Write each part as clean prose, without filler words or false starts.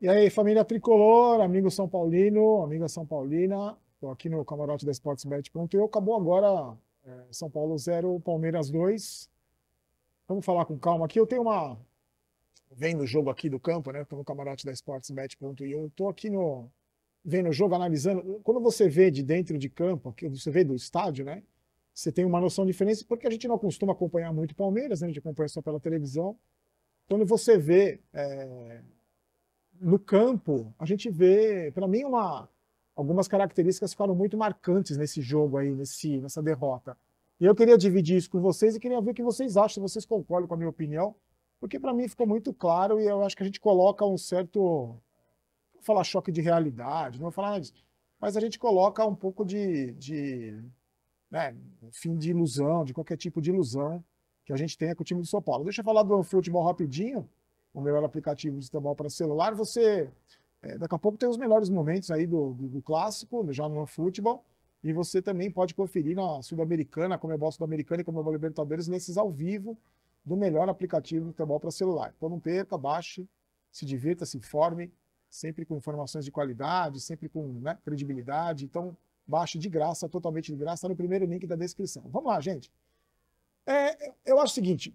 E aí, família tricolor, amigo São Paulino, amiga São Paulina, estou aqui no camarote da Sportsbet.eu. Acabou agora São Paulo 0, Palmeiras 2. Vamos falar com calma aqui. Eu tenho uma. Vendo o jogo aqui do campo, né? Estou no camarote da Sportsbet.eu. Estou aqui no. Vendo o jogo, analisando. Quando você vê de dentro de campo, que você vê do estádio, né? Você tem uma noção de diferença, porque a gente não costuma acompanhar muito o Palmeiras, né? A gente acompanha só pela televisão. Quando você vê no campo, a gente vê, para mim, algumas características ficaram muito marcantes nesse jogo aí, nessa derrota. E eu queria dividir isso com vocês e queria ver o que vocês acham, se vocês concordam com a minha opinião, porque para mim ficou muito claro e eu acho que a gente coloca um certo, não vou falar choque de realidade, não vou falar nada disso, mas a gente coloca um pouco né, fim de ilusão, de qualquer tipo de ilusão que a gente tenha com o time do São Paulo. Deixa eu falar do futebol rapidinho, o melhor aplicativo de futebol para celular. Daqui a pouco tem os melhores momentos aí do clássico, já no futebol, e você também pode conferir na Sul-Americana, Comebol Sul-Americana e Comebol Libertadores, nesses ao vivo do melhor aplicativo de futebol para celular. Então não perca, baixe, se divirta, se informe, sempre com informações de qualidade, sempre com, né, credibilidade. Então, baixe de graça, totalmente de graça, está no primeiro link da descrição. Vamos lá, gente. Eu acho o seguinte,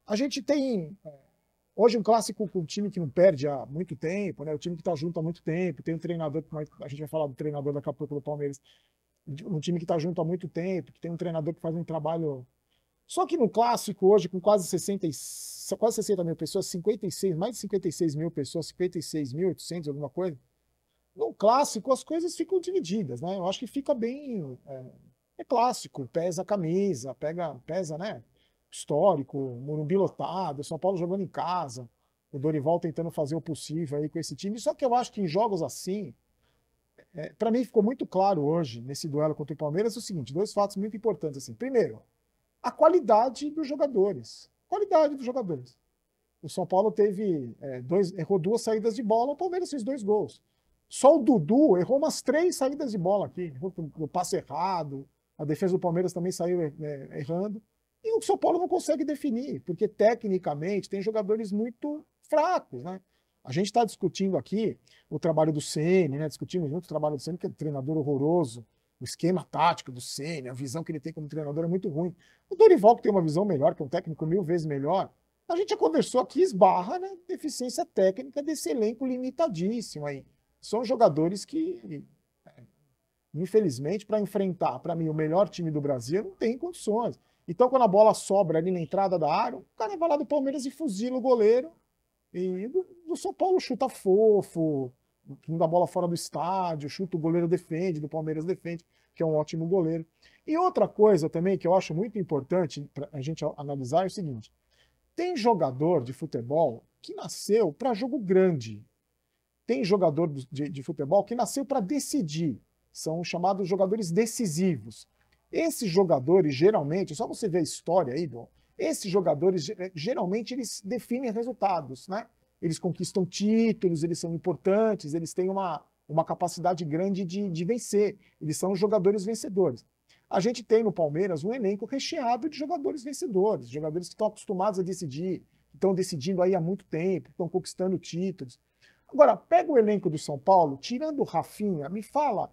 a gente tem hoje um clássico com um time que não perde há muito tempo, né? O time que está junto há muito tempo, tem um treinador, a gente vai falar do treinador daqui a pouco do Palmeiras, um time que está junto há muito tempo, que tem um treinador que faz um trabalho. Só que no clássico hoje, com quase 60 mil pessoas, 56, mais de 56 mil pessoas, 56.800, alguma coisa, no clássico as coisas ficam divididas, né? Eu acho que fica bem. É clássico, pesa a camisa, pesa, né? Histórico, Morumbi lotado, São Paulo jogando em casa, o Dorival tentando fazer o possível aí com esse time. Só que eu acho que em jogos assim, para mim ficou muito claro hoje, nesse duelo contra o Palmeiras, o seguinte: dois fatos muito importantes. Assim. Primeiro, a qualidade dos jogadores. Qualidade dos jogadores. O São Paulo errou duas saídas de bola, o Palmeiras fez dois gols. Só o Dudu errou umas três saídas de bola aqui, errou o passe errado, a defesa do Palmeiras também saiu errando. E o São Paulo não consegue definir, porque tecnicamente tem jogadores muito fracos, né? A gente está discutindo aqui o trabalho do Ceni, né? Discutimos muito o trabalho do Ceni, que é um treinador horroroso, o esquema tático do Ceni, a visão que ele tem como treinador é muito ruim. O Dorival, que tem uma visão melhor, que é um técnico 1000 vezes melhor, a gente já conversou aqui, esbarra na deficiência técnica desse elenco limitadíssimo aí. São jogadores que, infelizmente, para enfrentar, para mim, o melhor time do Brasil, não tem condições. Então, quando a bola sobra ali na entrada da área, o cara vai lá do Palmeiras e fuzila o goleiro. E do São Paulo chuta fofo, não dá bola fora do estádio, chuta o goleiro defende, do Palmeiras defende, que é um ótimo goleiro. E outra coisa também que eu acho muito importante para a gente analisar é o seguinte: tem jogador de futebol que nasceu para jogo grande. Tem jogador de futebol que nasceu para decidir. São chamados jogadores decisivos. Esses jogadores, geralmente, só você ver a história aí, bom, esses jogadores, geralmente, eles definem resultados, né? Eles conquistam títulos, eles são importantes, eles têm uma capacidade grande de vencer. Eles são jogadores vencedores. A gente tem no Palmeiras um elenco recheado de jogadores vencedores, jogadores que estão acostumados a decidir, que estão decidindo aí há muito tempo, estão conquistando títulos. Agora, pega o elenco do São Paulo, tirando o Rafinha, me fala,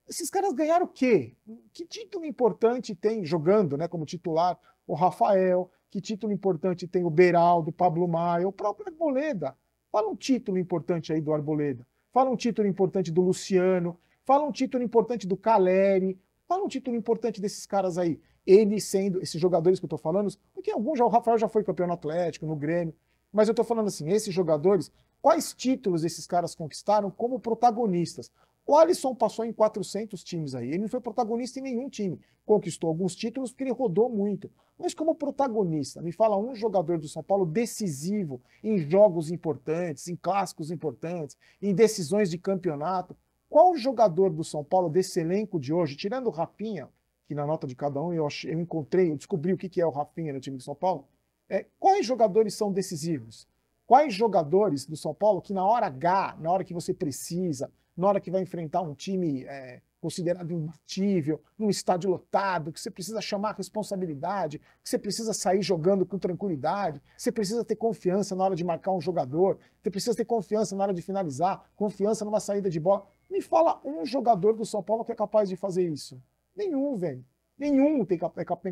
esses caras ganharam o quê? Que título importante tem jogando, né, como titular o Rafael? Que título importante tem o Beraldo, o Pablo Maia, o próprio Arboleda? Fala um título importante aí do Arboleda. Fala um título importante do Luciano. Fala um título importante do Caleri. Fala um título importante desses caras aí. Eles sendo, esses jogadores que eu tô falando, porque alguns já, o Rafael já foi campeão no Atlético, no Grêmio, mas eu tô falando assim, esses jogadores, quais títulos esses caras conquistaram como protagonistas? O Alisson passou em 400 times aí. Ele não foi protagonista em nenhum time. Conquistou alguns títulos porque ele rodou muito. Mas como protagonista, me fala um jogador do São Paulo decisivo em jogos importantes, em clássicos importantes, em decisões de campeonato. Qual jogador do São Paulo desse elenco de hoje, tirando o Rafinha, que na nota de cada um eu encontrei, eu descobri o que é o Rafinha no time do São Paulo, quais jogadores são decisivos? Quais jogadores do São Paulo que na hora H, na hora que você precisa, na hora que vai enfrentar um time considerado imbatível, num estádio lotado, que você precisa chamar a responsabilidade, que você precisa sair jogando com tranquilidade, você precisa ter confiança na hora de marcar um jogador, você precisa ter confiança na hora de finalizar, confiança numa saída de bola. Me fala um jogador do São Paulo que é capaz de fazer isso. Nenhum, velho. Nenhum tem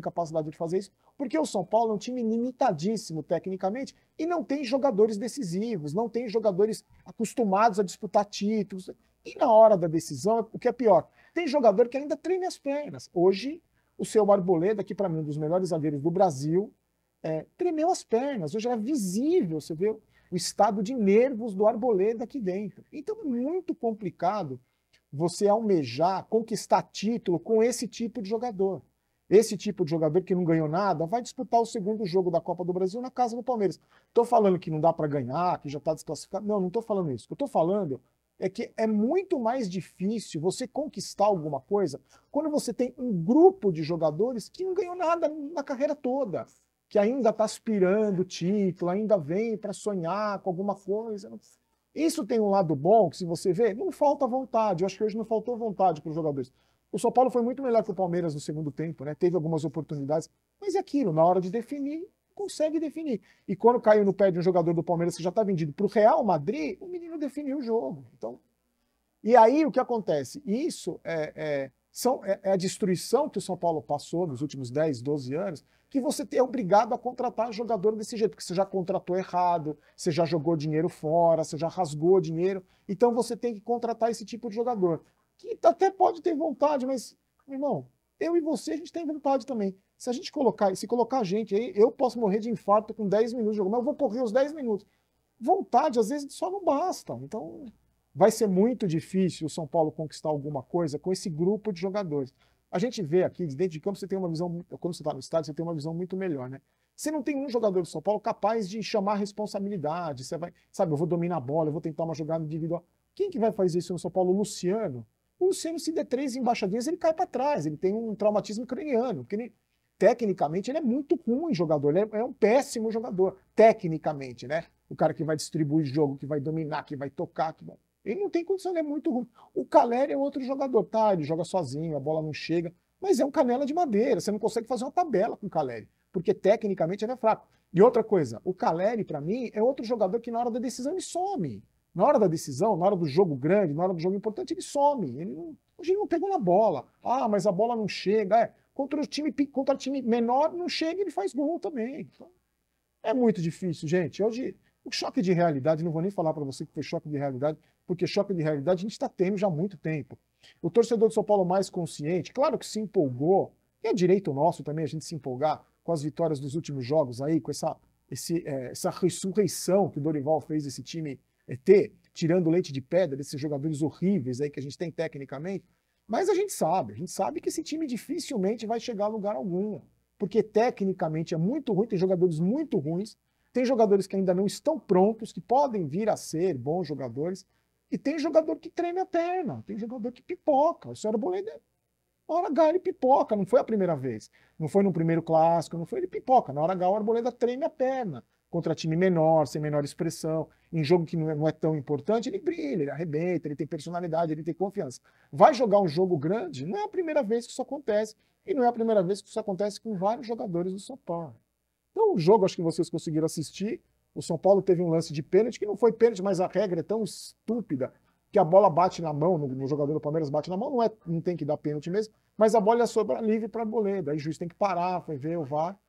capacidade de fazer isso, porque o São Paulo é um time limitadíssimo tecnicamente e não tem jogadores decisivos, não tem jogadores acostumados a disputar títulos. E na hora da decisão, o que é pior, tem jogador que ainda treina as pernas. Hoje, o seu Arboleda, que para mim é um dos melhores zagueiros do Brasil, tremeu as pernas. Hoje era visível, você vê o estado de nervos do Arboleda aqui dentro. Então é muito complicado você almejar, conquistar título com esse tipo de jogador. Esse tipo de jogador que não ganhou nada vai disputar o segundo jogo da Copa do Brasil na casa do Palmeiras. Estou falando que não dá para ganhar, que já está desclassificado. Não, não estou falando isso. O que eu estou falando é que é muito mais difícil você conquistar alguma coisa quando você tem um grupo de jogadores que não ganhou nada na carreira toda, que ainda está aspirando título, ainda vem para sonhar com alguma coisa. Isso tem um lado bom, que se você vê, não falta vontade. Eu acho que hoje não faltou vontade para os jogadores. O São Paulo foi muito melhor que o Palmeiras no segundo tempo, né? Teve algumas oportunidades, mas é aquilo, na hora de definir, consegue definir. E quando caiu no pé de um jogador do Palmeiras que já está vendido para o Real Madrid, o menino definiu o jogo. Então, e aí o que acontece? Isso é a destruição que o São Paulo passou nos últimos 10, 12 anos, que você é obrigado a contratar jogador desse jeito, porque você já contratou errado, você já jogou dinheiro fora, você já rasgou dinheiro, então você tem que contratar esse tipo de jogador, que até pode ter vontade, mas, irmão, eu e você, a gente tem vontade também. Se a gente colocar a gente aí, eu posso morrer de infarto com 10 minutos de jogo, mas eu vou correr os 10 minutos. Vontade, às vezes, só não basta. Então, vai ser muito difícil o São Paulo conquistar alguma coisa com esse grupo de jogadores. A gente vê aqui, dentro de campo, você tem uma visão, quando você está no estádio, você tem uma visão muito melhor, né? Você não tem um jogador do São Paulo capaz de chamar a responsabilidade. Você vai, sabe, eu vou dominar a bola, eu vou tentar uma jogada individual. Quem que vai fazer isso no São Paulo? O Luciano. O Luciano, se der 3 embaixadinhas, ele cai para trás. Ele tem um traumatismo craniano. Porque ele, tecnicamente, ele é muito ruim jogador. Ele é um péssimo jogador, tecnicamente, né? O cara que vai distribuir jogo, que vai dominar, que vai tocar, que vai... Ele não tem condição, ele é muito ruim. O Caleri é outro jogador, tá? Ele joga sozinho, a bola não chega, mas é um canela de madeira. Você não consegue fazer uma tabela com o Caleri, porque tecnicamente ele é fraco. E outra coisa, o Caleri, para mim, é outro jogador que na hora da decisão ele some. Na hora da decisão, na hora do jogo grande, na hora do jogo importante, ele some. Hoje ele não pegou na bola. Ah, mas a bola não chega. Contra o time menor, não chega e ele faz gol também. Então, é muito difícil, gente. Hoje, o choque de realidade, não vou nem falar para você que foi choque de realidade, porque choque de realidade a gente está tendo já há muito tempo. O torcedor do São Paulo mais consciente, claro que se empolgou, e é direito nosso também a gente se empolgar com as vitórias dos últimos jogos aí, com essa ressurreição que o Dorival fez esse time ter, tirando leite de pedra desses jogadores horríveis aí que a gente tem tecnicamente, mas a gente sabe que esse time dificilmente vai chegar a lugar algum, porque tecnicamente é muito ruim, tem jogadores muito ruins, tem jogadores que ainda não estão prontos, que podem vir a ser bons jogadores, e tem jogador que treme a perna, tem jogador que pipoca. O senhor Arboleda, na hora H ele pipoca, não foi a primeira vez. Não foi no primeiro clássico, não foi, ele pipoca. Na hora H o Arboleda treme a perna. Contra time menor, sem menor expressão, em jogo que não é tão importante, ele brilha, ele arrebenta, ele tem personalidade, ele tem confiança. Vai jogar um jogo grande, não é a primeira vez que isso acontece, e não é a primeira vez que isso acontece com vários jogadores do São Paulo. Então o jogo, acho que vocês conseguiram assistir, o São Paulo teve um lance de pênalti, que não foi pênalti, mas a regra é tão estúpida que a bola bate na mão, no jogador do Palmeiras bate na mão, não tem que dar pênalti mesmo, mas a bola sobra livre para a Arboleda, aí o juiz tem que parar, foi ver o VAR.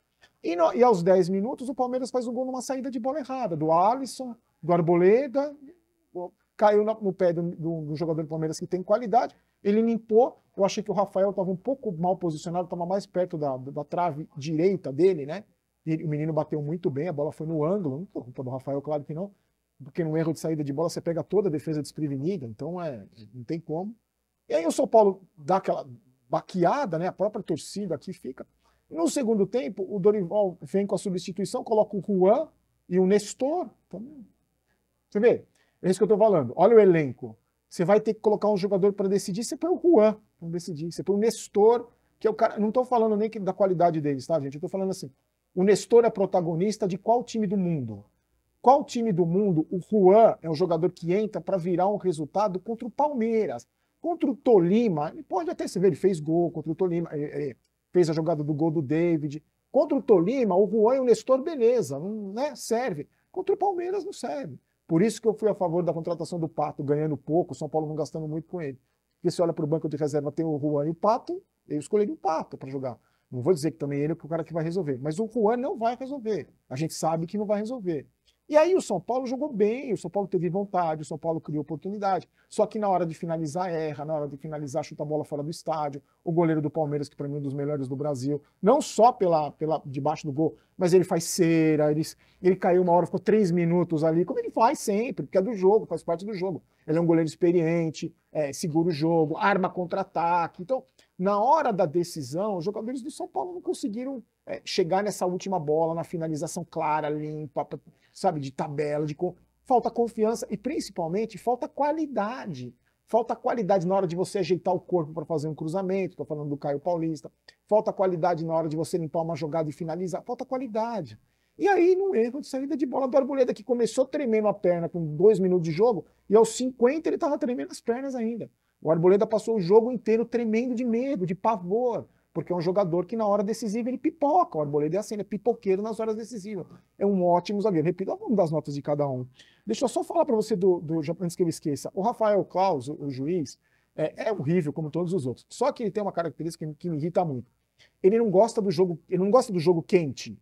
E aos 10 minutos o Palmeiras faz um gol numa saída de bola errada, do Alisson, do Arboleda, caiu no pé do jogador do Palmeiras que tem qualidade, ele limpou, eu achei que o Rafael estava um pouco mal posicionado, estava mais perto da trave direita dele, né? O menino bateu muito bem, a bola foi no ângulo, não por culpa do Rafael, claro que não, porque no erro de saída de bola você pega toda a defesa desprevenida, então não tem como. E aí o São Paulo dá aquela baqueada, né? A própria torcida aqui fica. No segundo tempo, o Dorival vem com a substituição, coloca o Juan e o Nestor. Você vê? É isso que eu estou falando. Olha o elenco. Você vai ter que colocar um jogador para decidir, você põe o Juan para decidir. Você põe o Nestor, que é o cara... Não estou falando nem da qualidade deles, tá, gente? Eu estou falando assim, o Nestor é protagonista de qual time do mundo? Qual time do mundo o Juan é um jogador que entra para virar um resultado contra o Palmeiras? Contra o Tolima, ele pode até se ver, ele fez gol contra o Tolima, fez a jogada do gol do David. Contra o Tolima, o Juan e o Nestor, beleza, não, né, serve. Contra o Palmeiras não serve. Por isso que eu fui a favor da contratação do Pato, ganhando pouco, o São Paulo não gastando muito com ele. Porque se olha para o banco de reserva, tem o Juan e o Pato, eu escolheria o Pato para jogar. Não vou dizer que também ele é o cara que vai resolver, mas o Juan não vai resolver. A gente sabe que não vai resolver. E aí o São Paulo jogou bem, o São Paulo teve vontade, o São Paulo criou oportunidade. Só que na hora de finalizar, erra, na hora de finalizar, chuta a bola fora do estádio. O goleiro do Palmeiras, que para mim é um dos melhores do Brasil, não só pela debaixo do gol, mas ele faz cera, ele caiu uma hora, ficou 3 minutos ali, como ele faz sempre, porque é do jogo, faz parte do jogo. Ele é um goleiro experiente, segura o jogo, arma contra-ataque. Então, na hora da decisão, os jogadores do São Paulo não conseguiram chegar nessa última bola, na finalização clara, limpa, sabe, de tabela, falta confiança e principalmente falta qualidade. Falta qualidade na hora de você ajeitar o corpo para fazer um cruzamento, estou falando do Caio Paulista. Falta qualidade na hora de você limpar uma jogada e finalizar. Falta qualidade. E aí, no erro de saída de bola do Arboleda, que começou tremendo a perna com 2 minutos de jogo, e aos 50 ele estava tremendo as pernas ainda. O Arboleda passou o jogo inteiro tremendo de medo, de pavor, porque é um jogador que na hora decisiva ele pipoca. O Arboleda é assim, ele é pipoqueiro nas horas decisivas. É um ótimo zagueiro. Repito, vamos dar as notas de cada um. Deixa eu só falar para você antes que eu esqueça. O Rafael Claus, o juiz, é horrível como todos os outros. Só que ele tem uma característica que me irrita muito. Ele não gosta do jogo quente.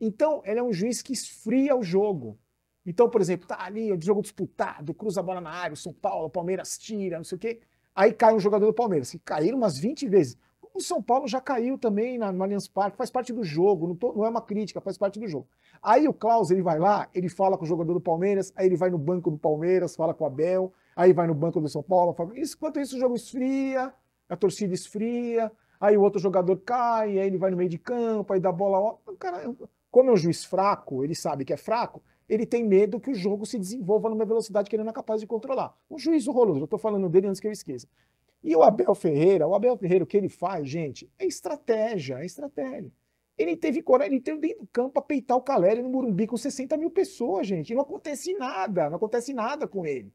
Então, ele é um juiz que esfria o jogo. Então, por exemplo, tá ali, o jogo disputado, cruza a bola na área, o São Paulo, o Palmeiras tira, não sei o quê. Aí cai um jogador do Palmeiras, que caíram umas 20 vezes. O São Paulo já caiu também no Allianz Parque, faz parte do jogo, não é uma crítica, faz parte do jogo. Aí o Klaus, ele vai lá, ele fala com o jogador do Palmeiras, aí ele vai no banco do Palmeiras, fala com o Abel, aí vai no banco do São Paulo, enquanto isso o jogo esfria, a torcida esfria, aí o outro jogador cai, aí ele vai no meio de campo, aí dá bola. Cara, como é um juiz fraco, ele sabe que é fraco, ele tem medo que o jogo se desenvolva numa velocidade que ele não é capaz de controlar. Um juiz horroroso, eu estou falando dele antes que eu esqueça. E o Abel Ferreira, o que ele faz, gente, é estratégia, é estratégia. Ele teve coragem, ele teve dentro do campo para peitar o Caleri no Morumbi com 60 mil pessoas, gente. E não acontece nada, não acontece nada com ele.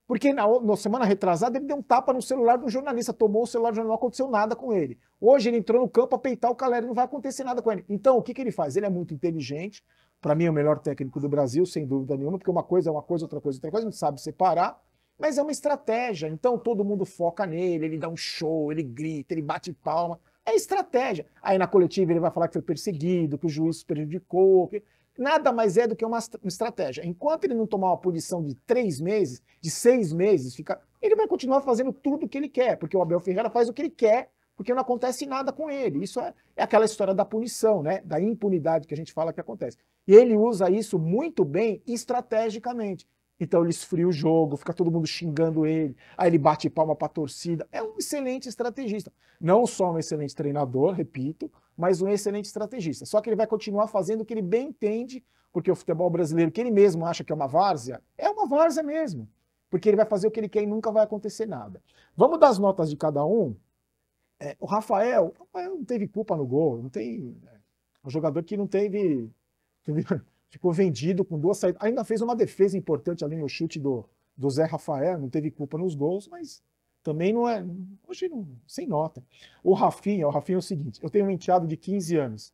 Porque na semana retrasada ele deu um tapa no celular do jornalista, tomou o celular do jornal, não aconteceu nada com ele. Hoje ele entrou no campo para peitar o Caleri, não vai acontecer nada com ele. Então, o que ele faz? Ele é muito inteligente, para mim é o melhor técnico do Brasil, sem dúvida nenhuma, porque uma coisa é uma coisa, outra coisa é outra coisa, a gente sabe separar. Mas é uma estratégia, então todo mundo foca nele, ele dá um show, ele grita, ele bate palma. É estratégia. Aí na coletiva ele vai falar que foi perseguido, que o juiz prejudicou, que nada mais é do que uma estratégia. Enquanto ele não tomar uma punição de 3 meses, de 6 meses, ele vai continuar fazendo tudo o que ele quer, porque o Abel Ferreira faz o que ele quer, porque não acontece nada com ele. Isso é aquela história da punição, né? Da impunidade que a gente fala que acontece. E ele usa isso muito bem estrategicamente. Então ele esfria o jogo, fica todo mundo xingando ele, aí ele bate palma para a torcida. É um excelente estrategista. Não só um excelente treinador, repito, mas um excelente estrategista. Só que ele vai continuar fazendo o que ele bem entende, porque o futebol brasileiro, que ele mesmo acha que é uma várzea mesmo. Porque ele vai fazer o que ele quer e nunca vai acontecer nada. Vamos dar as notas de cada um. O Rafael não teve culpa no gol, não tem. Um jogador que não teve ficou vendido com 2 saídas. Ainda fez uma defesa importante ali no chute do Zé Rafael, não teve culpa nos gols, mas também não é. Hoje não, sem nota. O Rafinha é o seguinte: eu tenho um enteado de 15 anos.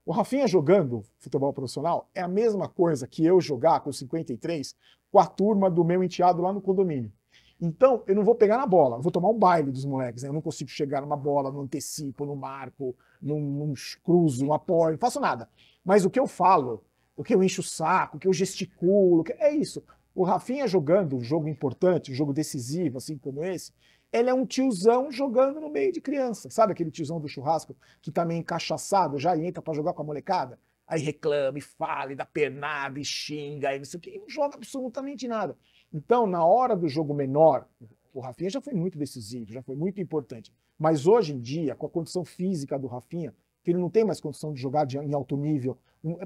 O Rafinha jogando futebol profissional é a mesma coisa que eu jogar com 53 com a turma do meu enteado lá no condomínio. Então, eu não vou pegar na bola, eu vou tomar um baile dos moleques, né? Eu não consigo chegar numa bola, no antecipo, no marco, num cruzo, no apoio, não faço nada. Mas o que eu falo, o que eu encho o saco, o que eu gesticulo, é isso. O Rafinha jogando um jogo importante, um jogo decisivo, assim como esse, ele é um tiozão jogando no meio de criança. Sabe aquele tiozão do churrasco que tá meio encaixaçado já e entra pra jogar com a molecada? Aí reclama, e fala, e dá pernada, e xinga, e não sei o quê, e não joga absolutamente nada. Então, na hora do jogo menor, o Rafinha já foi muito decisivo, já foi muito importante. Mas hoje em dia, com a condição física do Rafinha, que ele não tem mais condição de jogar em alto nível,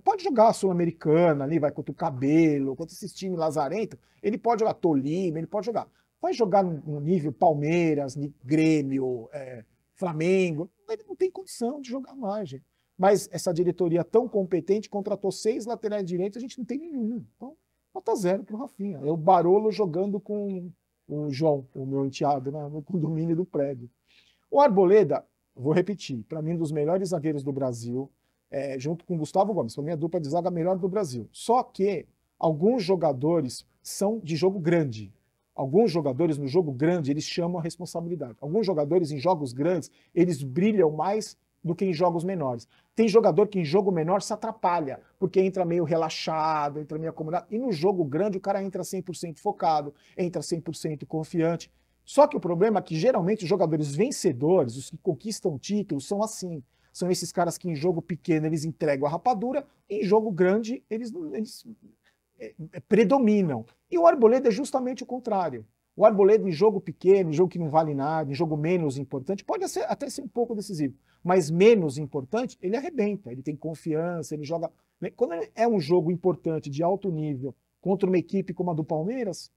pode jogar a Sul-Americana ali, vai contra o Cabelo, contra esses times lazarentos, ele pode jogar Tolima, ele pode jogar. Vai jogar no nível Palmeiras, Grêmio, Flamengo, ele não tem condição de jogar mais, gente. Mas essa diretoria tão competente contratou 6 laterais direitos, a gente não tem nenhum. Então, nota 0 para o Rafinha. É o Barolo jogando com o João, o meu enteado, né, no condomínio do prédio. O Arboleda, vou repetir, para mim, um dos melhores zagueiros do Brasil, junto com o Gustavo Gomes, para mim a dupla de zaga melhor do Brasil. Só que alguns jogadores são de jogo grande. Alguns jogadores no jogo grande, eles chamam a responsabilidade. Alguns jogadores em jogos grandes, eles brilham mais do que em jogos menores. Tem jogador que em jogo menor se atrapalha, porque entra meio relaxado, entra meio acomodado. E no jogo grande o cara entra 100% focado, entra 100% confiante. Só que o problema é que geralmente os jogadores vencedores, os que conquistam títulos, são assim. São esses caras que em jogo pequeno eles entregam a rapadura, e em jogo grande eles predominam. E o Arboleda é justamente o contrário. O Arboleda em jogo pequeno, em jogo que não vale nada, em jogo menos importante, pode até ser um pouco decisivo, mas menos importante, ele arrebenta, ele tem confiança, ele joga... Quando é um jogo importante, de alto nível, contra uma equipe como a do Palmeiras,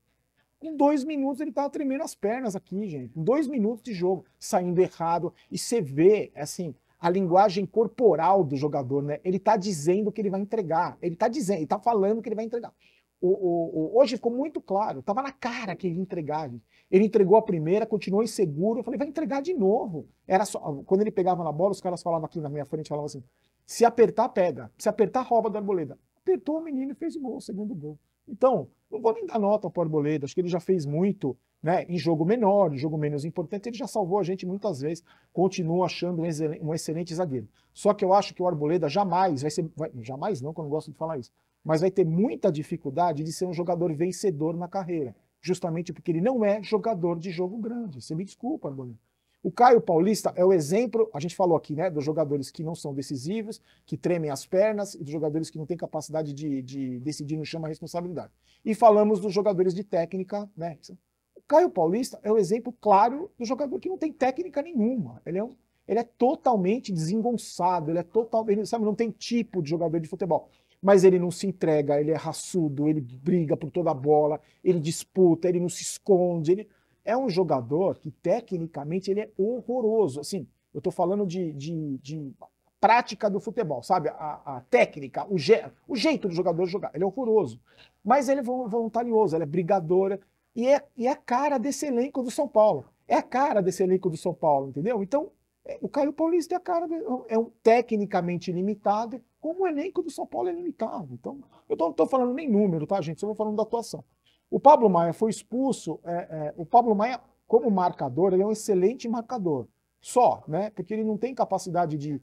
em 2 minutos ele estava tremendo as pernas aqui, gente. Em 2 minutos de jogo, saindo errado. E você vê, assim, a linguagem corporal do jogador, né? Ele está dizendo que ele vai entregar. Ele está dizendo, ele está falando que ele vai entregar. Hoje ficou muito claro, estava na cara que ele ia entregar. Gente. Ele entregou a primeira, continuou inseguro. Eu falei, vai entregar de novo. Era só, quando ele pegava na bola, os caras falavam aqui na minha frente, falavam assim, se apertar, pega. Se apertar, rouba do Arboleda. Apertou o menino e fez o gol, o segundo gol. Então, não vou nem dar nota para o Arboleda, acho que ele já fez muito, né, em jogo menor, em jogo menos importante, ele já salvou a gente muitas vezes, continuo achando um excelente zagueiro. Só que eu acho que o Arboleda jamais vai ser, jamais não, que eu não gosto de falar isso, mas vai ter muita dificuldade de ser um jogador vencedor na carreira, justamente porque ele não é jogador de jogo grande. Você me desculpa, Arboleda. O Caio Paulista é o exemplo, a gente falou aqui, né, dos jogadores que não são decisivos, que tremem as pernas, e dos jogadores que não têm capacidade de decidir no chão a responsabilidade. E falamos dos jogadores de técnica, né? O Caio Paulista é o exemplo claro do jogador que não tem técnica nenhuma. Ele é totalmente desengonçado, ele é totalmente, sabe, não tem tipo de jogador de futebol. Mas ele não se entrega, ele é raçudo, ele briga por toda a bola, ele disputa, ele não se esconde, ele... É um jogador que, tecnicamente, ele é horroroso. Assim, eu estou falando de prática do futebol, sabe? A técnica, o jeito do jogador jogar. Ele é horroroso. Mas ele é voluntarioso, ele é brigador. E é a cara desse elenco do São Paulo. É a cara desse elenco do São Paulo, entendeu? Então, o Caio Paulista é a cara, tecnicamente limitado, como o elenco do São Paulo é limitado. Então, eu não estou falando nem número, tá, gente? Só vou falando da atuação. O Pablo Maia foi expulso. O Pablo Maia, como marcador, ele é um excelente marcador. Só, né? Porque ele não tem capacidade de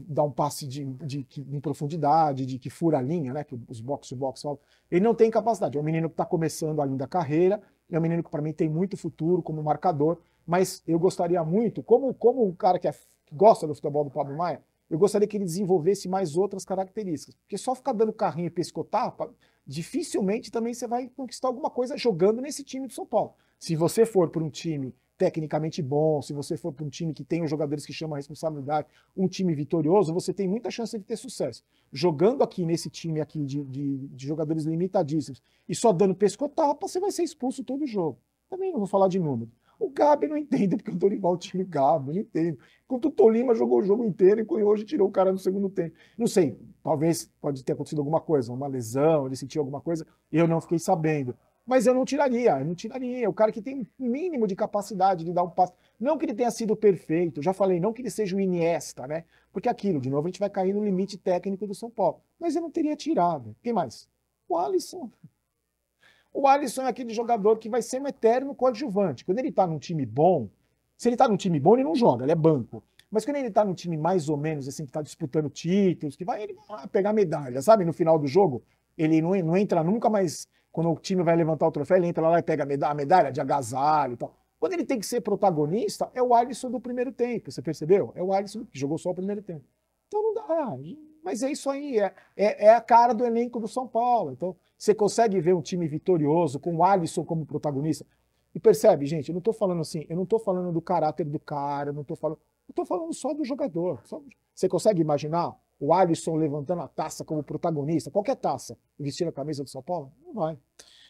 dar um passe em profundidade, de que fura a linha, né? Que os box-to-box falam. Ele não tem capacidade. É um menino que está começando ainda a carreira. É um menino que, para mim, tem muito futuro como marcador. Mas eu gostaria muito, como um cara que gosta do futebol do Pablo Maia, eu gostaria que ele desenvolvesse mais outras características. Porque só ficar dando carrinho e pescotar, dificilmente também você vai conquistar alguma coisa jogando nesse time do São Paulo. Se você for para um time tecnicamente bom, se você for para um time que tem os jogadores que chamam a responsabilidade, um time vitorioso, você tem muita chance de ter sucesso. Jogando aqui nesse time aqui de jogadores limitadíssimos e só dando pescotapa, você vai ser expulso todo jogo. Também não vou falar de número. O Gabi não entende porque o Dorival tira o Gabi, não entendo. Enquanto o Tolima jogou o jogo inteiro e hoje tirou o cara no segundo tempo. Não sei, talvez pode ter acontecido alguma coisa, uma lesão, ele sentiu alguma coisa, eu não fiquei sabendo. Mas eu não tiraria. O cara que tem um mínimo de capacidade de dar um passe. Não que ele tenha sido perfeito, já falei, não que ele seja o Iniesta, né? Porque aquilo, de novo, a gente vai cair no limite técnico do São Paulo. Mas eu não teria tirado. Quem mais? O Alisson. O Alisson é aquele jogador que vai ser um eterno coadjuvante. Quando ele está num time bom, se ele está num time bom, ele não joga, ele é banco. Mas quando ele está num time mais ou menos assim, que está disputando títulos, ele vai pegar medalha, sabe? No final do jogo, ele não entra nunca mais, quando o time vai levantar o troféu, ele entra lá e pega a medalha de agasalho e tal. Quando ele tem que ser protagonista, é o Alisson do primeiro tempo, você percebeu? É o Alisson que jogou só o primeiro tempo. Então não dá. Mas é isso aí, é a cara do elenco do São Paulo. Então, você consegue ver um time vitorioso, com o Alisson como protagonista. E percebe, gente, eu não estou falando assim, eu não estou falando do caráter do cara, eu estou falando só do jogador. Você consegue imaginar o Alisson levantando a taça como protagonista, qualquer taça, e vestindo a camisa do São Paulo? Não vai.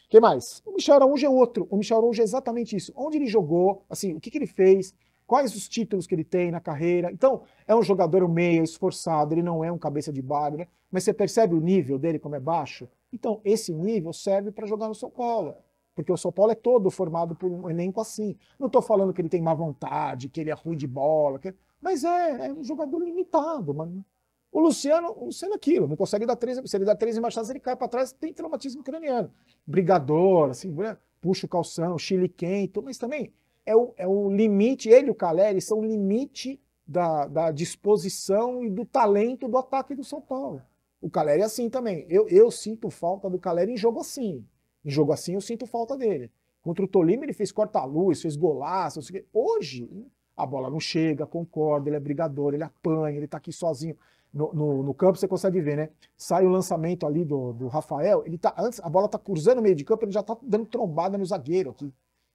Quem mais? O Michel Araújo é outro. O Michel Araújo é exatamente isso. Onde ele jogou, assim, o que ele fez, quais os títulos que ele tem na carreira. Então, é um jogador meia, esforçado, ele não é um cabeça de barro, né? Mas você percebe o nível dele como é baixo? Então, esse nível serve para jogar no São Paulo. porque o São Paulo é todo formado por um elenco assim. Não estou falando que ele tem má vontade, que ele é ruim de bola, mas é um jogador limitado, mano. O Luciano é aquilo, não consegue dar 3, se ele dá 3 embaixadas, ele cai para trás, tem traumatismo craniano. Brigador, assim, puxa o calção, chiliquento, mas também é o limite, ele e o Caleri são o limite da disposição e do talento do ataque do São Paulo. O Caleri é assim também. Eu sinto falta do Caleri em jogo assim. Em jogo assim eu sinto falta dele. Contra o Tolima ele fez corta-luz, fez golaço. Hoje a bola não chega, concorda, ele é brigador, ele apanha, ele tá aqui sozinho. No campo você consegue ver, né? Sai o lançamento ali do Rafael, ele tá, antes a bola tá cruzando o meio de campo, ele já tá dando trombada no zagueiro aqui,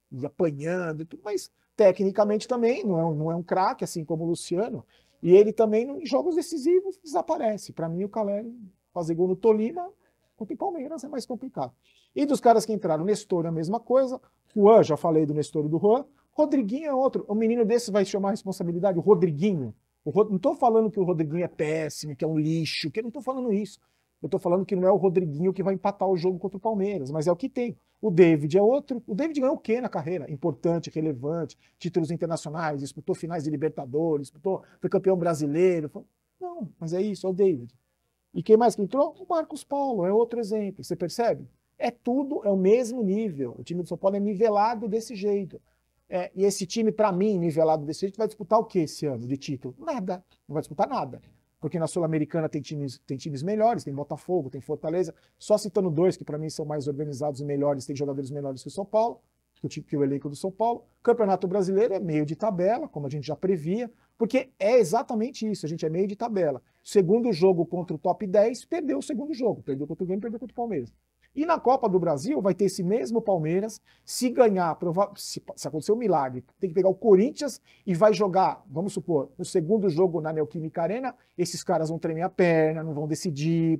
e apanhando e tudo, mas tecnicamente também não é um craque, assim como o Luciano, e ele também em jogos decisivos desaparece. Para mim o Caleri fazer gol no Tolima contra o Palmeiras é mais complicado. E dos caras que entraram, Nestor a mesma coisa, Juan, já falei do Nestor e do Juan, Rodriguinho é outro, um menino desse vai chamar a responsabilidade, o Rodriguinho. Não estou falando que o Rodriguinho é péssimo, que é um lixo, que eu não estou falando isso. Eu estou falando que não é o Rodriguinho que vai empatar o jogo contra o Palmeiras, mas é o que tem. O David é outro. O David ganhou o quê na carreira? Importante, relevante, títulos internacionais, disputou finais de Libertadores, foi campeão brasileiro. Não, mas é isso, é o David. E quem mais que entrou? O Marcos Paulo, é outro exemplo. Você percebe? É tudo, é o mesmo nível. O time do São Paulo é nivelado desse jeito. E esse time, para mim, nivelado desse jeito, vai disputar o que esse ano de título? Nada. Não vai disputar nada. Porque na Sul-Americana tem times melhores, tem Botafogo, tem Fortaleza. Só citando dois que para mim são mais organizados e melhores, tem jogadores melhores que o São Paulo, que o elenco do São Paulo. Campeonato Brasileiro é meio de tabela, como a gente já previa, porque é exatamente isso, a gente é meio de tabela. Segundo jogo contra o top 10, perdeu o segundo jogo. Perdeu contra o Grêmio, perdeu contra o Palmeiras. E na Copa do Brasil vai ter esse mesmo Palmeiras, se ganhar, se acontecer um milagre, tem que pegar o Corinthians e vai jogar, vamos supor, no segundo jogo na Neoquímica Arena, esses caras vão tremer a perna, não vão decidir,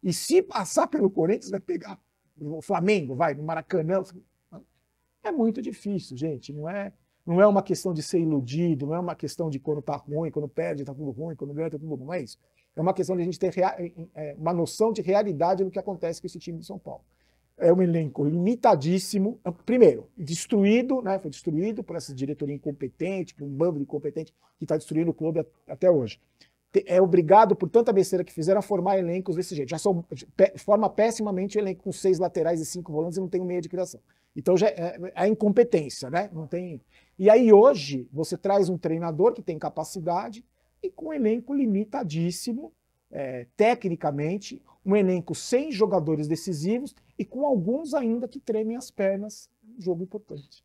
e se passar pelo Corinthians, vai pegar o Flamengo, vai, no Maracanã. É muito difícil, gente, não é uma questão de ser iludido, não é uma questão de quando tá ruim, quando perde tá tudo ruim, quando ganha tá tudo ruim, não é isso. É uma questão de a gente ter uma noção de realidade do que acontece com esse time de São Paulo. É um elenco limitadíssimo. Primeiro, destruído, né? Foi destruído por essa diretoria incompetente, por um bando de incompetente que está destruindo o clube até hoje. É obrigado, por tanta besteira que fizeram, a formar elencos desse jeito. Forma pessimamente o elenco com 6 laterais e 5 volantes e não tem um meia de criação. Então já é incompetência, né? Não tem. E aí hoje você traz um treinador que tem capacidade e com um elenco limitadíssimo, tecnicamente, um elenco sem jogadores decisivos e com alguns ainda que tremem as pernas num jogo importante.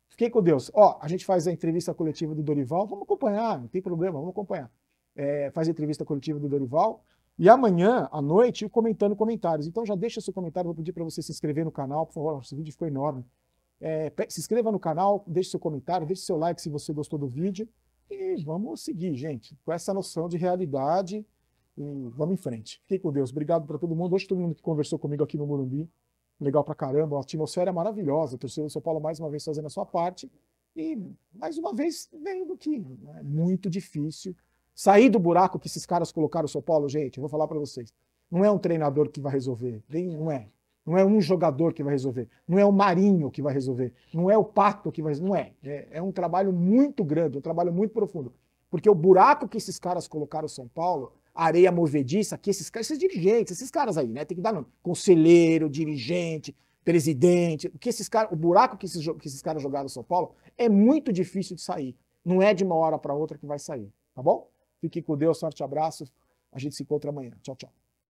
Fiquei com Deus. Ó, a gente faz a entrevista coletiva do Dorival, vamos acompanhar, não tem problema, vamos acompanhar. Faz a entrevista coletiva do Dorival e amanhã à noite eu comentando comentários. Então já deixa seu comentário, vou pedir para você se inscrever no canal, por favor, esse vídeo ficou enorme. Se inscreva no canal, deixe seu comentário, deixe seu like se você gostou do vídeo. E vamos seguir, gente, com essa noção de realidade e vamos em frente. Fiquem com Deus. Obrigado para todo mundo. Hoje todo mundo que conversou comigo aqui no Morumbi. Legal pra caramba. A atmosfera é maravilhosa. O torcedor do São Paulo mais uma vez fazendo a sua parte. E mais uma vez vendo que é muito difícil sair do buraco que esses caras colocaram o São Paulo, gente. Eu vou falar para vocês. Não é um treinador que vai resolver. Não é. Não é um jogador que vai resolver. Não é o Marinho que vai resolver. Não é o Pato que vai resolver. Não é. É um trabalho muito grande, um trabalho muito profundo. Porque o buraco que esses caras colocaram o São Paulo, a areia movediça, que esses dirigentes, esses caras aí, né? Tem que dar nome. Conselheiro, dirigente, presidente. O buraco que esses caras jogaram no São Paulo é muito difícil de sair. Não é de uma hora para outra que vai sair. Tá bom? Fique com Deus, forte abraço. A gente se encontra amanhã. Tchau, tchau.